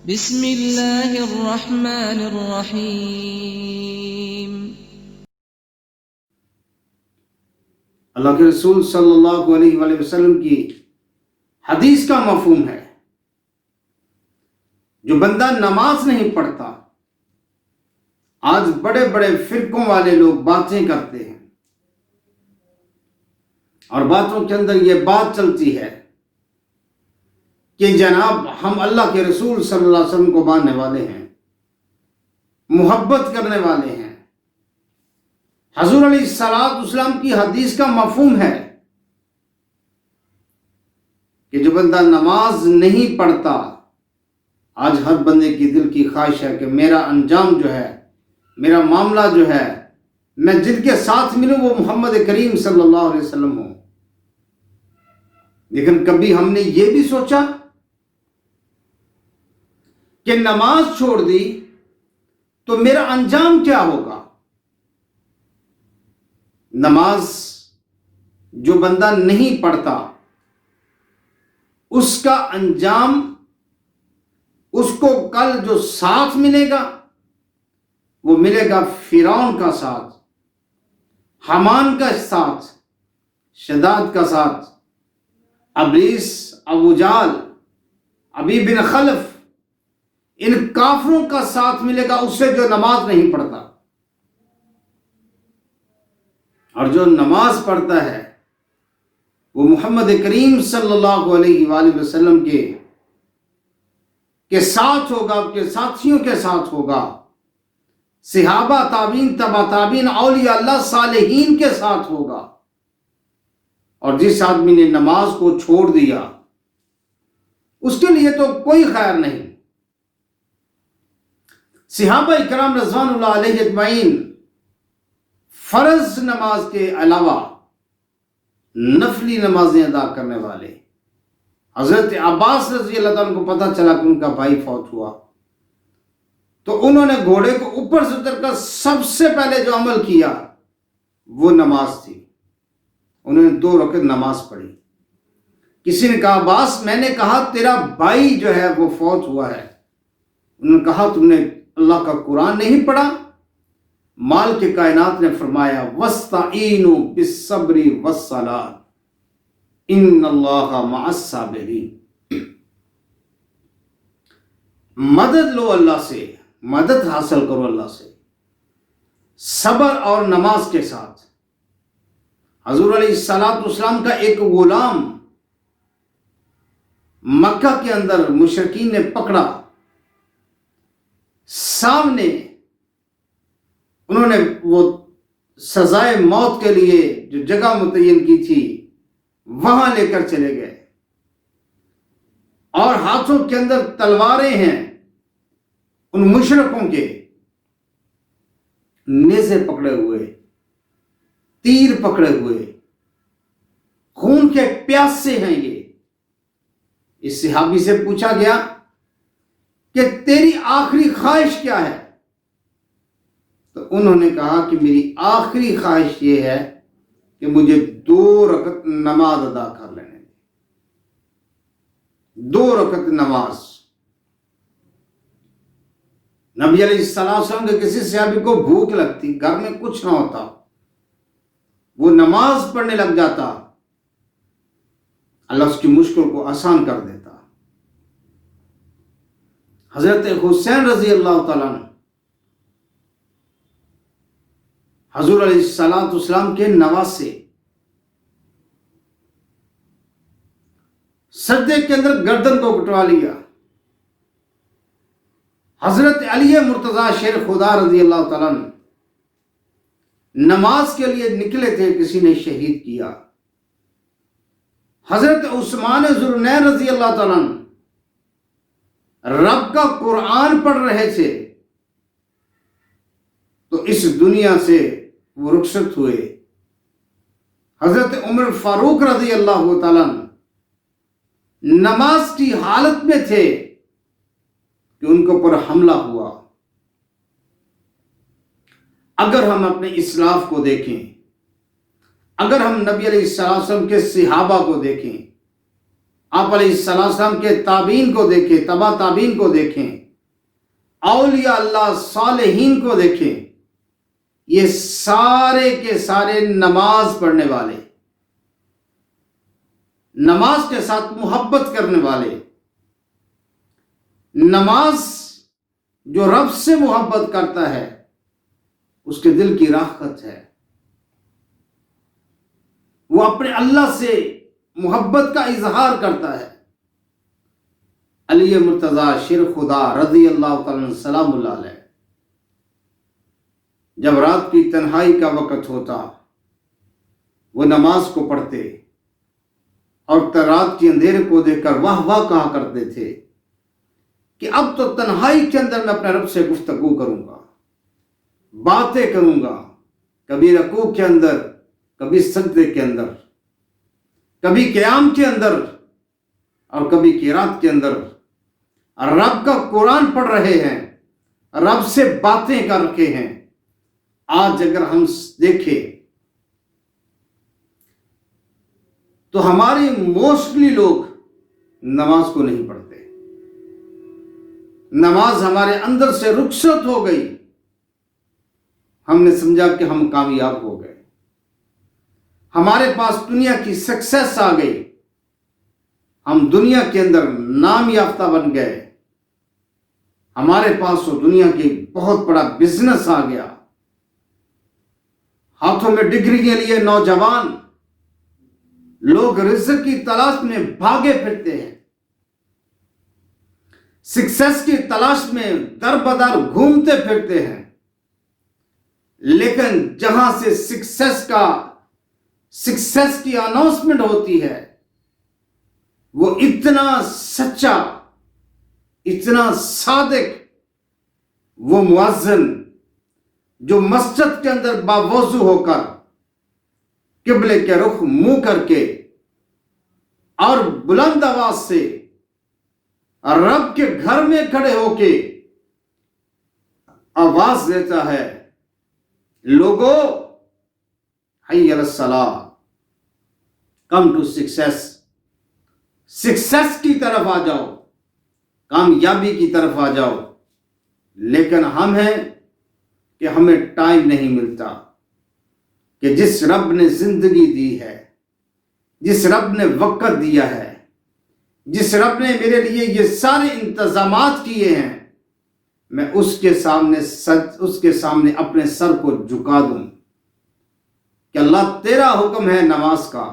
بسم اللہ الرحمن الرحیم۔ اللہ کے رسول صلی اللہ علیہ وآلہ وسلم کی حدیث کا مفہوم ہے، جو بندہ نماز نہیں پڑھتا، آج بڑے بڑے فرقوں والے لوگ باتیں کرتے ہیں اور باتوں کے اندر یہ بات چلتی ہے کہ جناب ہم اللہ کے رسول صلی اللہ علیہ وسلم کو ماننے والے ہیں، محبت کرنے والے ہیں۔ حضور علیہ السلام کی حدیث کا مفہوم ہے کہ جو بندہ نماز نہیں پڑھتا، آج ہر بندے کی دل کی خواہش ہے کہ میرا انجام جو ہے، میرا معاملہ جو ہے، میں جن کے ساتھ ملوں وہ محمد کریم صلی اللہ علیہ وسلم ہو۔ لیکن کبھی ہم نے یہ بھی سوچا کہ نماز چھوڑ دی تو میرا انجام کیا ہوگا؟ نماز جو بندہ نہیں پڑھتا، اس کا انجام، اس کو کل جو ساتھ ملے گا وہ ملے گا فرعون کا ساتھ، حامان کا ساتھ، شداد کا ساتھ، ابلیس، ابو جہل، ابی بن خلف، ان کافروں کا ساتھ ملے گا اس سے جو نماز نہیں پڑھتا۔ اور جو نماز پڑھتا ہے وہ محمد کریم صلی اللہ علیہ وآلہ وسلم کے ساتھ ہوگا، کے ساتھیوں کے ساتھ ہوگا، صحابہ، تابعین، تبع تابعین، اولیاء اللہ، صالحین کے ساتھ ہوگا۔ اور جس آدمی نے نماز کو چھوڑ دیا اس کے لیے تو کوئی خیر نہیں۔ صحابہ اکرام رضوان اللہ علیہ اجمعین فرض نماز کے علاوہ نفلی نمازیں ادا کرنے والے۔ حضرت عباس رضی اللہ عنہ کو پتہ چلا کہ ان کا بھائی فوت ہوا تو انہوں نے گھوڑے کو اوپر سے اتر کر سب سے پہلے جو عمل کیا وہ نماز تھی۔ انہوں نے 2 رکعت نماز پڑھی۔ کسی نے کہا عباس، میں نے کہا تیرا بھائی جو ہے وہ فوت ہوا ہے۔ انہوں نے کہا تم نے اللہ کا قرآن نہیں پڑھا؟ مالک کائنات نے فرمایا وَاسْتَعِینُوا بِالصَّبْرِ وَالصَّلَاةِ إِنَّ اللَّهَ مَعَ الصَّابِرِينَ۔ مدد لو اللہ سے، مدد حاصل کرو اللہ سے، صبر اور نماز کے ساتھ۔ حضور علیہ السلام کا ایک غلام مکہ کے اندر مشرکین نے پکڑا، سامنے انہوں نے وہ سزائے موت کے لیے جو جگہ متعین کی تھی وہاں لے کر چلے گئے، اور ہاتھوں کے اندر تلواریں ہیں ان مشرکوں کے، نیزے پکڑے ہوئے، تیر پکڑے ہوئے، خون کے پیاسے ہیں یہ۔ اس صحابی سے پوچھا گیا کہ تیری آخری خواہش کیا ہے؟ تو انہوں نے کہا کہ میری آخری خواہش یہ ہے کہ مجھے 2 رکعت نماز ادا کر لینے دیں، 2 رکعت نماز۔ نبی علیہ السلام کے کسی صحابی کو بھوک لگتی، گھر میں کچھ نہ ہوتا، وہ نماز پڑھنے لگ جاتا، اللہ اس کی مشکل کو آسان کر دیتا۔ حضرت حسین رضی اللہ تعالیٰ عنہ حضور علیہ السلام کے نواسے، سجدے کے اندر گردن کو کٹوا لیا۔ حضرت علی مرتضیٰ شیر خدا رضی اللہ تعالیٰ عنہ نماز کے لیے نکلے تھے، کسی نے شہید کیا۔ حضرت عثمان ذوالنورین رضی اللہ تعالیٰ عنہ رب کا قرآن پڑھ رہے تھے تو اس دنیا سے وہ رخصت ہوئے۔ حضرت عمر فاروق رضی اللہ تعالیٰ عنہ نماز کی حالت میں تھے کہ ان کے اوپر حملہ ہوا۔ اگر ہم اپنے اسلاف کو دیکھیں، اگر ہم نبی علیہ السلام کے صحابہ کو دیکھیں، آپ علیہ السلام کے تابعین کو دیکھیں، تبع تابعین کو دیکھیں، اولیاء اللہ صالحین کو دیکھیں، یہ سارے کے سارے نماز پڑھنے والے، نماز کے ساتھ محبت کرنے والے، نماز جو رب سے محبت کرتا ہے اس کے دل کی راحت ہے، وہ اپنے اللہ سے محبت کا اظہار کرتا ہے۔ علی مرتضیٰ شیر خدا رضی اللہ تعالیٰ سلام اللہ علیہ جب رات کی تنہائی کا وقت ہوتا وہ نماز کو پڑھتے اور رات کے اندھیرے کو دیکھ کر واہ واہ کہا کرتے تھے کہ اب تو تنہائی کے اندر میں اپنے رب سے گفتگو کروں گا، باتیں کروں گا، کبھی رکوع کے اندر، کبھی سجدے کے اندر، کبھی قیام کے اندر اور کبھی قرات کے اندر، رب کا قرآن پڑھ رہے ہیں، رب سے باتیں کر رکھے ہیں۔ آج اگر ہم دیکھیں تو ہماری موسٹلی لوگ نماز کو نہیں پڑھتے، نماز ہمارے اندر سے رخصت ہو گئی، ہم نے سمجھا کہ ہم کامیاب ہو گئے، ہمارے پاس دنیا کی سکسیس آ گئی، ہم دنیا کے اندر نام یافتہ بن گئے، ہمارے پاس وہ دنیا کی بہت بڑا بزنس آ گیا، ہاتھوں میں ڈگری کے لیے نوجوان لوگ رزق کی تلاش میں بھاگے پھرتے ہیں، سکسیس کی تلاش میں در بدر گھومتے پھرتے ہیں، لیکن جہاں سے سکسیس کی اناؤنسمنٹ ہوتی ہے وہ اتنا سچا، اتنا صادق وہ مؤذن جو مسجد کے اندر باوضو ہو کر قبلے کے رخ منہ کر کے اور بلند آواز سے رب کے گھر میں کھڑے ہو کے آواز دیتا ہے، لوگو حی علی الصلاۃ، کم ٹو سکسیس کی طرف آ جاؤ، کامیابی کی طرف آ جاؤ۔ لیکن ہم ہیں کہ ہمیں ٹائم نہیں ملتا کہ جس رب نے زندگی دی ہے، جس رب نے وقت دیا ہے، جس رب نے میرے لیے یہ سارے انتظامات کیے ہیں، میں اس کے سامنے اپنے سر کو جھکا دوں کہ اللہ تیرا حکم ہے نماز کا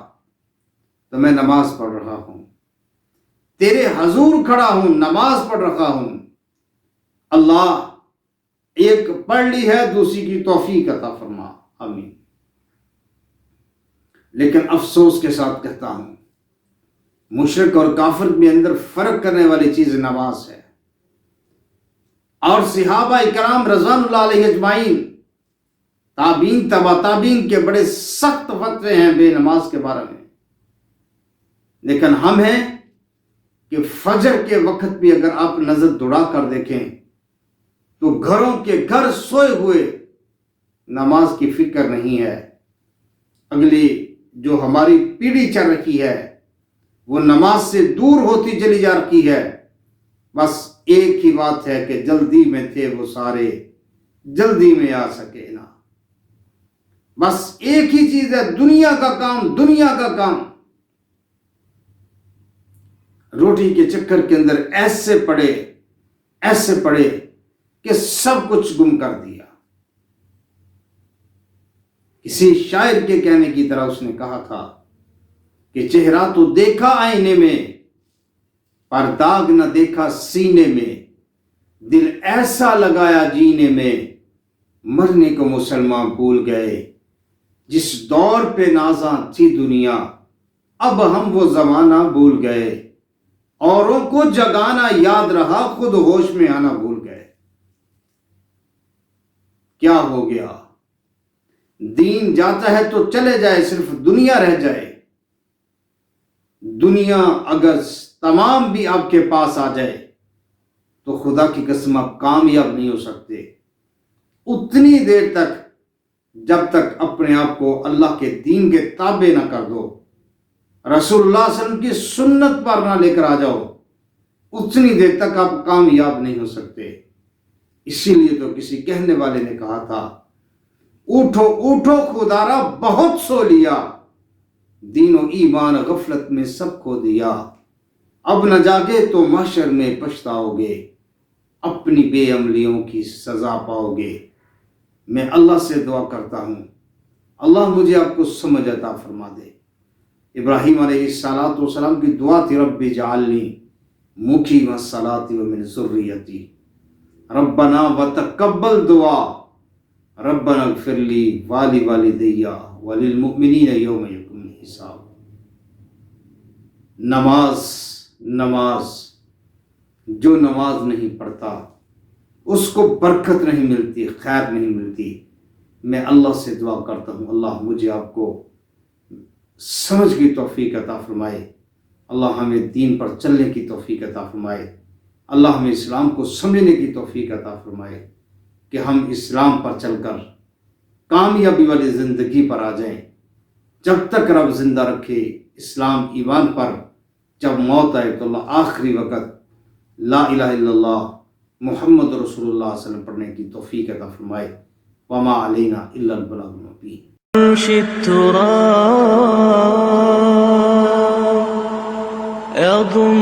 تو میں نماز پڑھ رہا ہوں، تیرے حضور کھڑا ہوں، نماز پڑھ رہا ہوں۔ اللہ ایک پڑھ لی ہے، دوسری کی توفیق عطا فرما، آمین۔ لیکن افسوس کے ساتھ کہتا ہوں، مشرک اور کافر کے اندر فرق کرنے والی چیز نماز ہے، اور صحابہ اکرام رضوان اللہ علیہ اجمعین، تابعین تبع تابعین کے بڑے سخت فتوے ہیں بے نماز کے بارے میں، لیکن ہم ہیں کہ فجر کے وقت بھی اگر آپ نظر دوڑا کر دیکھیں تو گھروں کے گھر سوئے ہوئے، نماز کی فکر نہیں ہے۔ اگلی جو ہماری پیڑھی چل رہی ہے وہ نماز سے دور ہوتی چلی جا رہی ہے، بس ایک ہی بات ہے کہ جلدی میں تھے وہ سارے، جلدی میں آ سکے نا، بس ایک ہی چیز ہے، دنیا کا کام، دنیا کا کام، روٹی کے چکر کے اندر ایسے پڑے کہ سب کچھ گم کر دیا۔ کسی شاعر کے کہنے کی طرح اس نے کہا تھا کہ چہرہ تو دیکھا آئینے میں پر داغ نہ دیکھا سینے میں، دل ایسا لگایا جینے میں، مرنے کو مسلمان بھول گئے، جس دور پہ نازاں تھی دنیا اب ہم وہ زمانہ بھول گئے، اوروں کو جگانا یاد رہا خود ہوش میں آنا بھول گئے۔ کیا ہو گیا؟ دین جاتا ہے تو چلے جائے، صرف دنیا رہ جائے۔ دنیا اگر تمام بھی آپ کے پاس آ جائے تو خدا کی قسم آپ کامیاب نہیں ہو سکتے اتنی دیر تک جب تک اپنے آپ کو اللہ کے دین کے تابع نہ کر دو۔ رسول اللہ صلی اللہ علیہ وسلم کی سنت پر نہ لے کر آ جاؤ، اتنی دیر تک آپ کامیاب نہیں ہو سکتے۔ اسی لیے تو کسی کہنے والے نے کہا تھا، اٹھو اٹھو خدارا بہت سو لیا، دین و ایمان غفلت میں سب کھو دیا، اب نہ جاگے تو محشر میں پچھتاؤ گے، اپنی بے عملیوں کی سزا پاؤ گے۔ میں اللہ سے دعا کرتا ہوں اللہ مجھے آپ کو سمجھ عطا فرما دے۔ ابراہیم علیہ السلام کی دعا تھی، رب اجعلنی مقیم الصلاۃ ومن ذریتی، ربنا وتقبل دعا، ربنا اغفر لی ولوالدی وللمؤمنین یوم یقوم الحساب۔ نماز جو نماز نہیں پڑھتا اس کو برکت نہیں ملتی، خیر نہیں ملتی۔ میں اللہ سے دعا کرتا ہوں اللہ مجھے آپ کو سمجھ کی توفیق عطا فرمائے، اللہ ہمیں دین پر چلنے کی توفیق عطا فرمائے، اللہ ہمیں اسلام کو سمجھنے کی توفیق عطا فرمائے کہ ہم اسلام پر چل کر کامیابی والی زندگی پر آ جائیں۔ جب تک رب زندہ رکھے اسلام ایمان پر، جب موت آئے تو اللہ آخری وقت لا الہ الا اللہ محمد رسول اللہ صلی اللہ علیہ وسلم پڑھنے کی توفیق عطا فرمائے۔ وما علینا الا البلاغ المبین۔ شئت يضم